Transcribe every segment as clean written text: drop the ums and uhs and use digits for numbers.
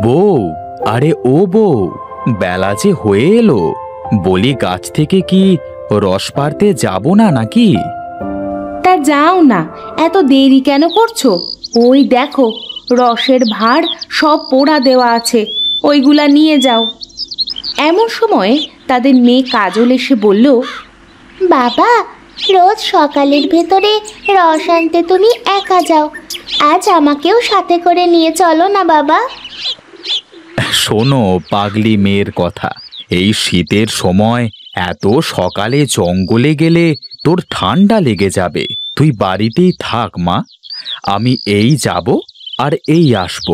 বউ, আরে ও বউ, বেলা যে হয়ে এলো, বলি গাছ থেকে কি রস পাড়তে যাব না নাকি? তা যাও না, এত দেরি কেন করছো? ওই দেখো, রসের ভাঁড় সব পোড়া দেওয়া আছে, ওইগুলা নিয়ে যাও। এমন সময় তাদের মেয়ে কাজল এসে বলল, বাবা, রোজ সকালের ভেতরে রস আনতে তুমি একা যাও, আজ আমাকেও সাথে করে নিয়ে চলো না বাবা। শোনো পাগলি মেয়ের কথা, এই শীতের সময় এত সকালে জঙ্গলে গেলে তোর ঠান্ডা লেগে যাবে। তুই বাড়িতেই থাক মা, আমি এই যাব আর এই আসব।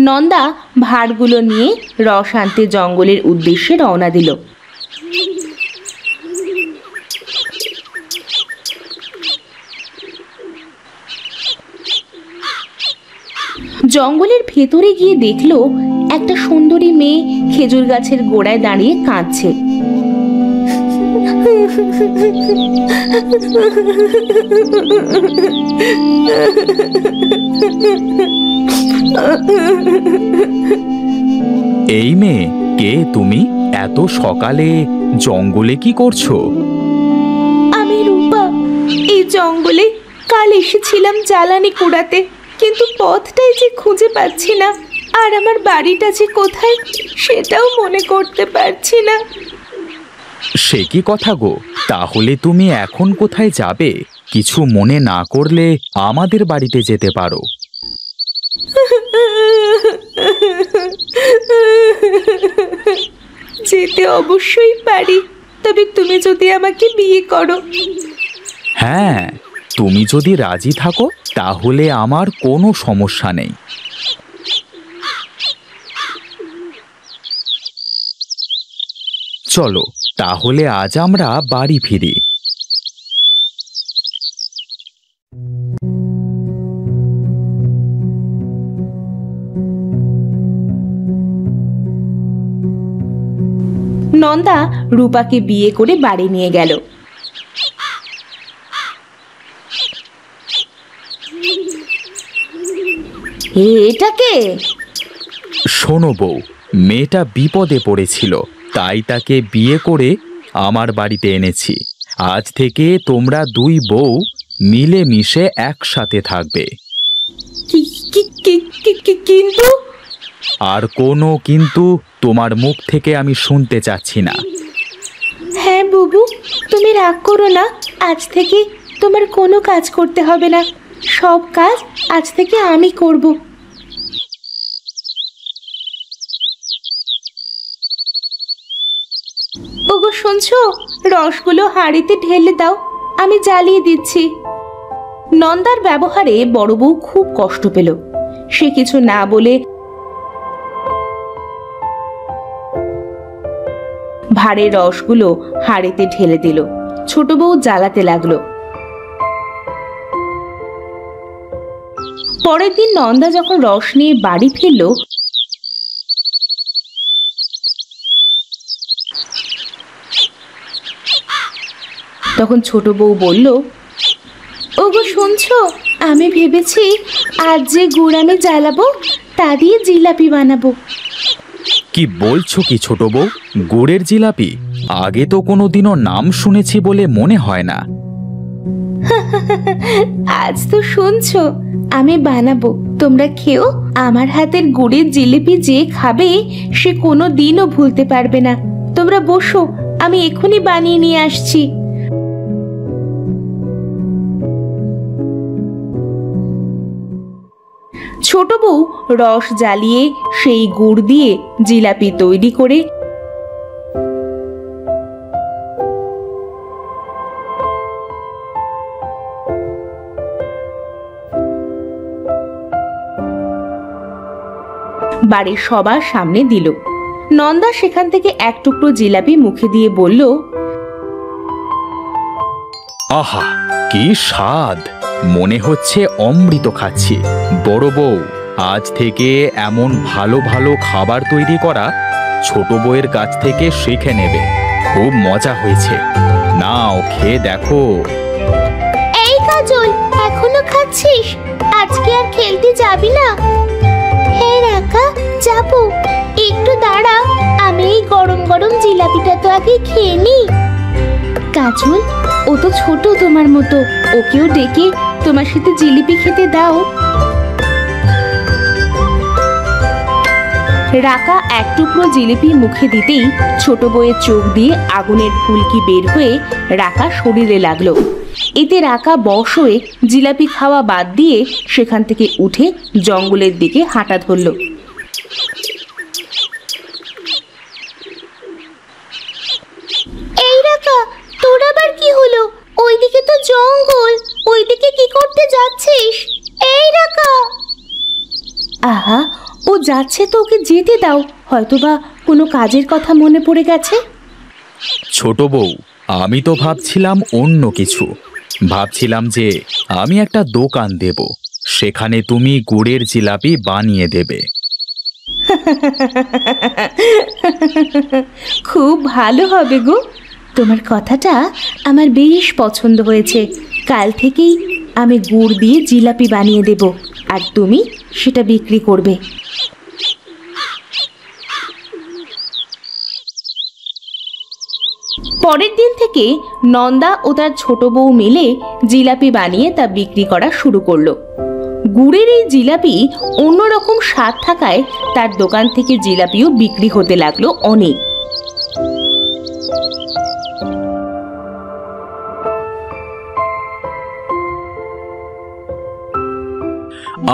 নন্দা ভাঁড়গুলো নিয়ে রস আনতে জঙ্গলের উদ্দেশ্যে রওনা দিল। জঙ্গলের ভেতরে গিয়ে দেখলো একটা সুন্দরী মেয়ে খেজুর গাছের গোড়ায় দাঁড়িয়ে কাঁদছে। এই মেয়ে, কে তুমি? এত সকালে জঙ্গলে কি করছো? আমি রূপা, এই জঙ্গলে কাল এসেছিলাম জ্বালানি কুড়াতে, কিন্তু পথটাই যে খুঁজে পাচ্ছি না, আর আমার বাড়িটা যে কোথায় সেটাও মনে করতে পারছি না। সে কি কথা গো, তাহলে তুমি এখন কোথায় যাবে? কিছু মনে না করলে আমাদের বাড়িতে যেতে পারো। যেতে অবশ্যই পারি, তবে তুমি যদি আমাকে বিয়ে করো। হ্যাঁ, তুমি যদি রাজি থাকো তাহলে আমার কোনো সমস্যা নেই। চলো তাহলে আজ আমরা বাড়ি ফিরি। নন্দা রূপাকে বিয়ে করে বাড়ি নিয়ে গেল। এটা কে? শোনো বউ, মেয়েটা বিপদে পড়েছিল, তাই তাকে বিয়ে করে আমার বাড়িতে এনেছি। আজ থেকে তোমরা দুই বউ মিলেমিশে একসাথে থাকবে। কিন্তু আর কোনো কিন্তু তোমার মুখ থেকে আমি শুনতে চাচ্ছি না। হ্যাঁ বুবু, তুমি রাগ করো না, আজ থেকে তোমার কোনো কাজ করতে হবে না, সব কাজ আজ থেকে আমি করব। ওগো শুনছো, রসগুলো হাঁড়িতে ঢেলে দাও, আমি জ্বালিয়ে দিচ্ছি। নন্দার ব্যবহারে বড় বউ খুব কষ্ট পেল। সে কিছু না বলে ভাঁড়ের রসগুলো হাঁড়িতে ঢেলে দিল। ছোট বউ জ্বালাতে লাগলো। পরের দিন নন্দা যখন রস নিয়ে বাড়ি ফিরল, তখন ছোট বউ বলল, ওগো শুনছো, আমি ভেবেছি আজ যে গুড় আমি জ্বালাবো তা দিয়ে জিলাপি বানাবো। কি বলছো কি ছোট বউ? গুড়ের জিলাপি? আগে তো কোনোদিনও নাম শুনেছি বলে মনে হয় না। আজ তো শুনছো, আমি বানাবো, তোমরা খেও। আমার হাতের গুড়ের জিলিপি যে খাবে সে কোনো দিনও ভুলতে পারবে না। তোমরা বসো, আমি এখনই বানিয়ে নিয়ে আসছি। ছোট বউ রস জ্বালিয়ে সেই গুড় দিয়ে জিলাপি তৈরি করে বাড়ির সবার সামনে দিল। নন্দা সেখান থেকে এক টুকরো জিলাপি মুখে দিয়ে বলল, আহা, কি স্বাদ! মনে হচ্ছে অমৃত খাচ্ছি। বড় বউ, আজ থেকে এমন ভালো ভালো খাবার তৈরি করা ছোট বউয়ের কাছ থেকে শিখে নেবে। খুব মজা হয়েছে, নাও খেয়ে দেখো। এই কাজল, এখনো খাচ্ছিস? আজকে আর খেলতে যাবি না? হ্যাঁ রাকা, যাবো। একটু দাঁড়া, আমি এই গরম গরম জিলাপিটা তো আগে খেয়ে নি। কাজল, ও তো ছোট তোমার মতো, ওকেও ডেকে তোমার সাথে জিলিপি খেতে দাও। রাকা এক টুকরো জিলিপি মুখে দিতেই ছোট বউয়ের চোখ দিয়ে আগুনের ফুলকি বের হয়ে রাকা শরীরে লাগলো। এতে রাকা বশ হয়ে জিলাপি খাওয়া বাদ দিয়ে সেখান থেকে উঠে জঙ্গলের দিকে হাঁটা ধরল। এই রাকা, তোর আবার কি হলো? ওইদিকে তো জঙ্গল, ওইদিকে কি করতে যাচ্ছিস? এই রাকা! আহা, ও যাচ্ছে তো ওকে যেতে দাও, হয়তোবা কোনো কাজের কথা মনে পড়ে গেছে। ছোট বউ, আমি তো ভাবছিলাম অন্য কিছু। ভাবছিলাম যে আমি একটা দোকান দেব, সেখানে তুমি গুড়ের জিলাপি বানিয়ে দেবে। খুব ভালো হবে গো, তোমার কথাটা আমার বেশ পছন্দ হয়েছে। কাল থেকেই আমি গুড় দিয়ে জিলাপি বানিয়ে দেব, আর তুমি সেটা বিক্রি করবে। পরের দিন থেকে নন্দা ও তার ছোট বউ মিলে জিলাপি বানিয়ে তা বিক্রি করা শুরু করলো। গুড়ের এই জিলাপি অন্যরকম স্বাদ থাকায় তার দোকান থেকে জিলাপিও বিক্রি হতে লাগলো অনেক।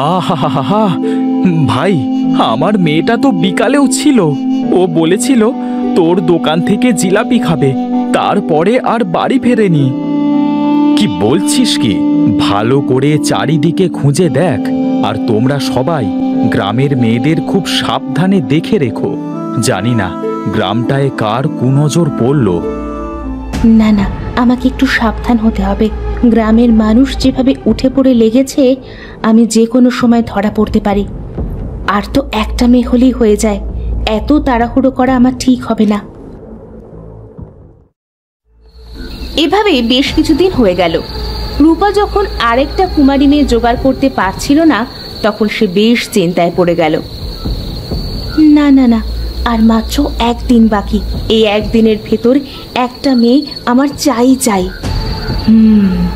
আহা, ভাই, আমার মেয়েটা তো বিকালেও ছিল। ও বলেছিল তোর দোকান থেকে জিলাপি খাবে, তারপরে আর বাড়ি ফেরেনি। কি বলছিস কি? ভালো করে চারিদিকে খুঁজে দেখ, আর তোমরা সবাই গ্রামের মেয়েদের খুব সাবধানে দেখে রেখো। জানি না গ্রামটায় কার কুনজর পড়ল। না না, আমাকে একটু সাবধান হতে হবে। গ্রামের মানুষ যেভাবে উঠে পড়ে লেগেছে, আমি যে কোনো সময় ধরা পড়তে পারি। আর তো একটা মেয়ে হলেই হয়ে যায়, এত তাড়াহুড়ো করা আমার ঠিক হবে না। এভাবে বেশ কিছুদিন হয়ে গেল। রূপা যখন আরেকটা কুমারী মেয়ে জোগাড় করতে পারছিল না, তখন সে বেশ চিন্তায় পড়ে গেল। না না না, আর মাত্র একদিন বাকি। এই একদিনের ভেতর একটা মেয়ে আমার চাই।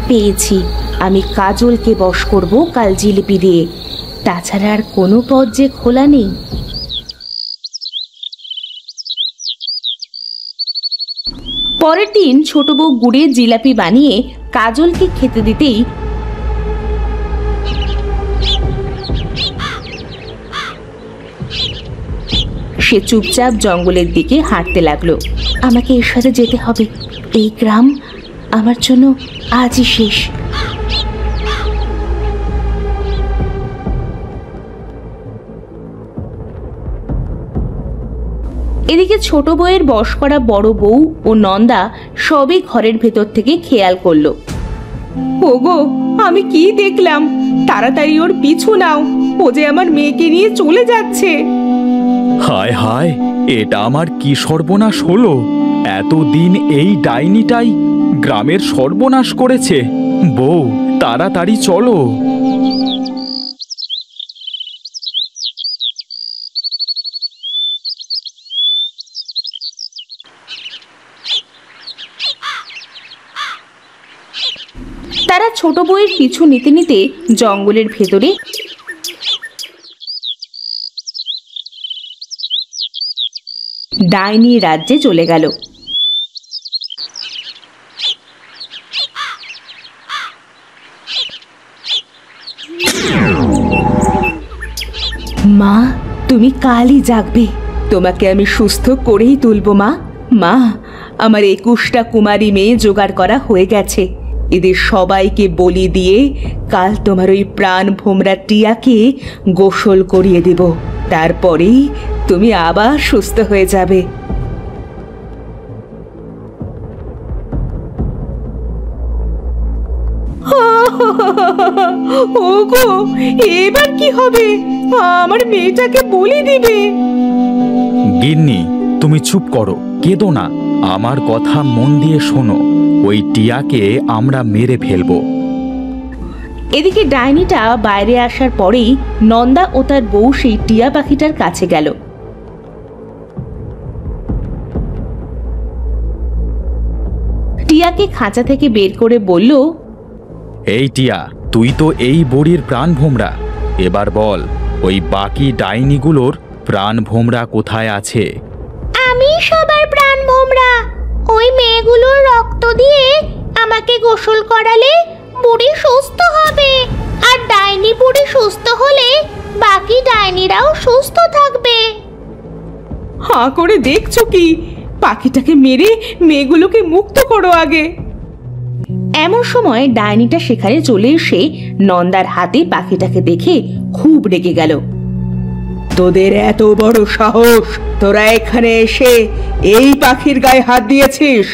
পেয়েছি, আমি কাজলকে বশ করব কাল জিলিপি দিয়ে। তাছাড়া আর কোনো পথ যে খোলা নেই। পরের দিন ছোট বউ গুড়ের জিলাপি বানিয়ে কাজলকে খেতে দিতেই সে চুপচাপ জঙ্গলের দিকে হাঁটতে লাগলো। আমাকে এর সাথে যেতে হবে, এই গ্রাম আমার জন্য আজই শেষ। এদিকে ছোট বউয়ের বশ করা বড় বউ ও নন্দা সবই ঘরের ভেতর থেকে খেয়াল করলো। ওগো, আমি কি দেখলাম? তাড়াতাড়ি ওর পিছু নাও, ও যে আমার মেয়েকে নিয়ে চলে যাচ্ছে। হায় হায়, এটা আমার কি সর্বনাশ হলো! এতদিন এই ডাইনিটাই গ্রামের সর্বনাশ করেছে। বউ, তাড়াতাড়ি চলো। তারা ছোট বউয়ের পিছু নিতে নিতে জঙ্গলের ভেতরে ডাইনি রাজ্যে চলে গেল। মা, তুমি কালই জাগবে। তোমাকে আমি সুস্থ করেই তুলবো মা। মা, আমার 21টা কুমারী মেয়ে জোগাড় করা হয়ে গেছে। এদের সবাইকে বলি দিয়ে কাল তোমার ওই প্রাণ ভোমরা টিয়াকে গোসল করিয়ে দেব। তারপরেই তুমি আবার সুস্থ হয়ে যাবে। ওগো, এবার কি হবে? আমার মেয়েটাকে বলি দিবে। গিন্নি, তুমি চুপ করো, কেঁদো না। আমার কথা মন দিয়ে শোনো। ওই টিয়াকে আমরা মেরে ফেলবো। এদিকে ডাইনিটা বাইরে আসার পরেই নন্দা ও তার বউ সেই টিয়া পাখিটার কাছে গেল। টিয়াকে খাঁচা থেকে বের করে বলল, এই টিয়া, তুই তো এই বুড়ির প্রাণ ভোমরা। এবার বল, ওই বাকি ডাইনিগুলোর প্রাণ ভোমরা কোথায় আছে? আমি সবার প্রাণ ভোমরা। ওই মেয়েগুলোর রক্ত দিয়ে আমাকে গোসল করালে বুড়ি সুস্থ হবে, আর ডাইনি বুড়ি সুস্থ হলে বাকি ডাইনিরাও সুস্থ থাকবে। হাঁ করে দেখছো কি? পাখিটাকে মেরে মেয়েগুলোকে মুক্ত করো আগে। এমন সময় ডাইনিটা সেখানে চলে এসে নন্দার হাতে পাখিটাকে দেখে খুব রেগে গেল। তোদের এত বড় সাহস, তোরা এখানে এসে এই পাখির গায়ে হাত দিয়েছিস?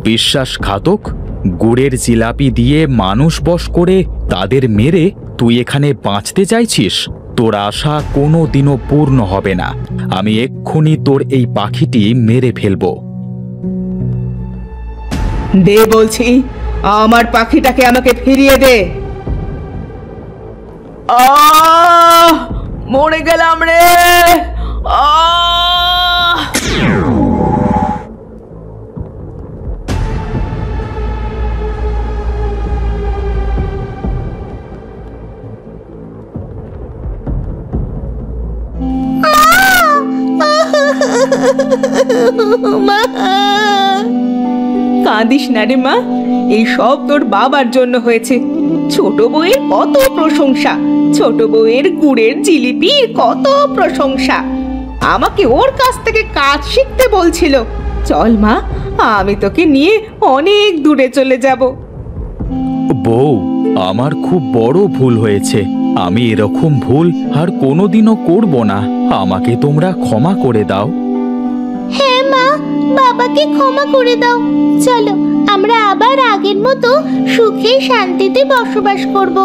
বিশ্বাসঘাতক! গুড়ের জিলাপি দিয়ে মানুষ বশ করে তাদের মেরে তুই এখানে বাঁচতে চাইছিস? তোর আশা কোনো দিনও পূর্ণ হবে না। আমি এক্ষুনি তোর এই পাখিটি মেরে ফেলবো। দে বলছি, আমার পাখিটাকে আমাকে ফিরিয়ে দে। মরে গেলাম রে। কাঁদিস না রে মা, এই সব তোর বাবার জন্য হয়েছে। ছোট বউয়ের কত প্রশংসা, ছোট বউয়ের গুড়ের জিলিপির কত প্রশংসা। আমাকে ওর কাছ থেকে কাজ শিখতে বলছিল। চল মা, আমি তোকে নিয়ে অনেক দূরে চলে যাব। বউ, আমার খুব বড় ভুল হয়েছে। আমি এরকম ভুল আর কোনোদিনও করব না। আমাকে তোমরা ক্ষমা করে দাও। হ্যাঁ মা, বাবাকে ক্ষমা করে দাও। চলো আমরা আবার আগের মতো সুখে শান্তিতে বসবাস করব।